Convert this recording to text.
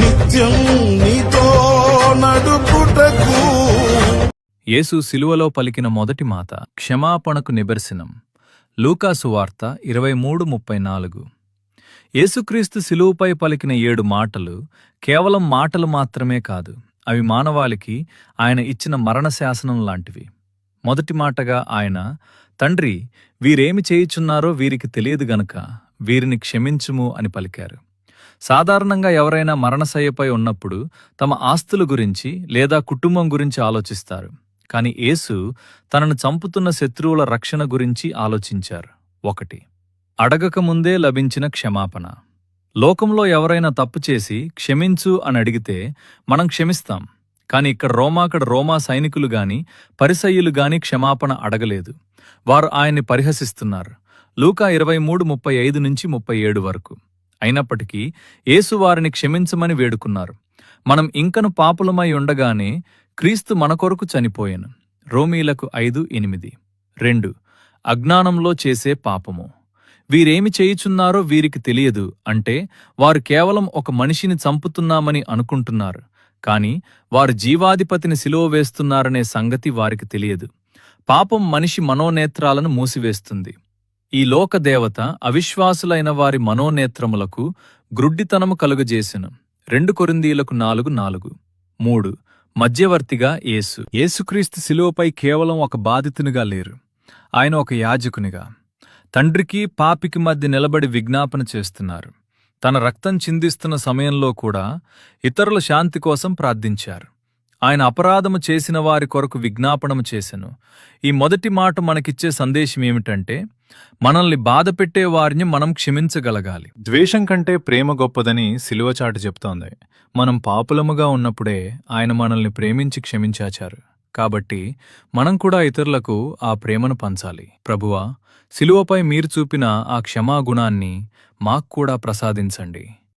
నిత్యం నీతో నడుపుటకు. యేసు శిలువలో పలికిన మొదటి మాట క్షమాపణకు నిదర్శనం. లూకా సువార్త 23:34. యేసుక్రీస్తు శిలువపై పలికిన 7 మాటలు కేవలం మాటలు మాత్రమే కాదు, అవి మానవాళికి ఆయన ఇచ్చిన మరణ శాసనం లాంటివి. మొదటి మాటగా ఆయన, తండ్రి, వీరేమి చేయుచున్నారో వీరికి తెలియదు గనక వీరిని క్షమించుము అని పలికారు. సాధారణంగా ఎవరైనా మరణశయ్యపై ఉన్నప్పుడు తమ ఆస్తుల గురించి లేదా కుటుంబం గురించి ఆలోచిస్తారు. కాని యేసు తనను చంపుతున్న శత్రువుల రక్షణ గురించి ఆలోచించారు. 1. అడగకముందే లభించిన క్షమాపణ. లోకంలో ఎవరైనా తప్పు చేసి క్షమించు అని అడిగితే మనం క్షమిస్తాం. కాని ఇక్కడ రోమా సైనికులు గాని పరిసయ్యులు గాని క్షమాపణ అడగలేదు. వారు ఆయన్ని పరిహసిస్తున్నారు. లూకా 23:35-37 వరకు. అయినప్పటికీ యేసు వారిని క్షమించమని వేడుకున్నారు. మనం ఇంకను పాపులమై ఉండగానే క్రీస్తు మన కొరకు చనిపోయెను. రోమీలకు 5:8. 2. అజ్ఞానంలో చేసే పాపము. వీరేమి చేయుచున్నారో వీరికి తెలియదు అంటే వారు కేవలం ఒక మనిషిని చంపుతున్నామని అనుకుంటున్నారు. కాని వారు జీవాధిపతిని సిలువ వేస్తున్నారనే సంగతి వారికి తెలియదు. పాపం మనిషి మనోనేత్రాలను మూసివేస్తుంది. ఈ లోకదేవత అవిశ్వాసులైన వారి మనోనేత్రములకు గ్రుడ్డితనము కలుగజేసెను. 2 కొరింథీయులకు 4:4. 3. మధ్యవర్తిగా యేసు. యేసుక్రీస్తు శిలువపై కేవలం ఒక బాధితునిగా లేరు, ఆయన ఒక యాజకునిగా తండ్రికి పాపికి మధ్య నిలబడి విజ్ఞాపన చేస్తున్నారు. తన రక్తం చిందిస్తున్న సమయంలో కూడా ఇతరుల శాంతి కోసం ప్రార్థించారు. ఆయన అపరాధము చేసిన వారి కొరకు విజ్ఞాపనము చేసెను. ఈ మొదటి మాట మనకిచ్చే సందేశం ఏమిటంటే, మనల్ని బాధపెట్టే వారిని మనం క్షమించగలగాలి. ద్వేషం కంటే ప్రేమ గొప్పదని శిలువ చాటు చెప్తోంది. మనం పాపులముగా ఉన్నప్పుడే ఆయన మనల్ని ప్రేమించి క్షమించాచారు. కాబట్టి మనం కూడా ఇతరులకు ఆ ప్రేమను పంచాలి. ప్రభువా, శిలువపై మీరు చూపిన ఆ క్షమాగుణాన్ని మాక్కూడా ప్రసాదించండి.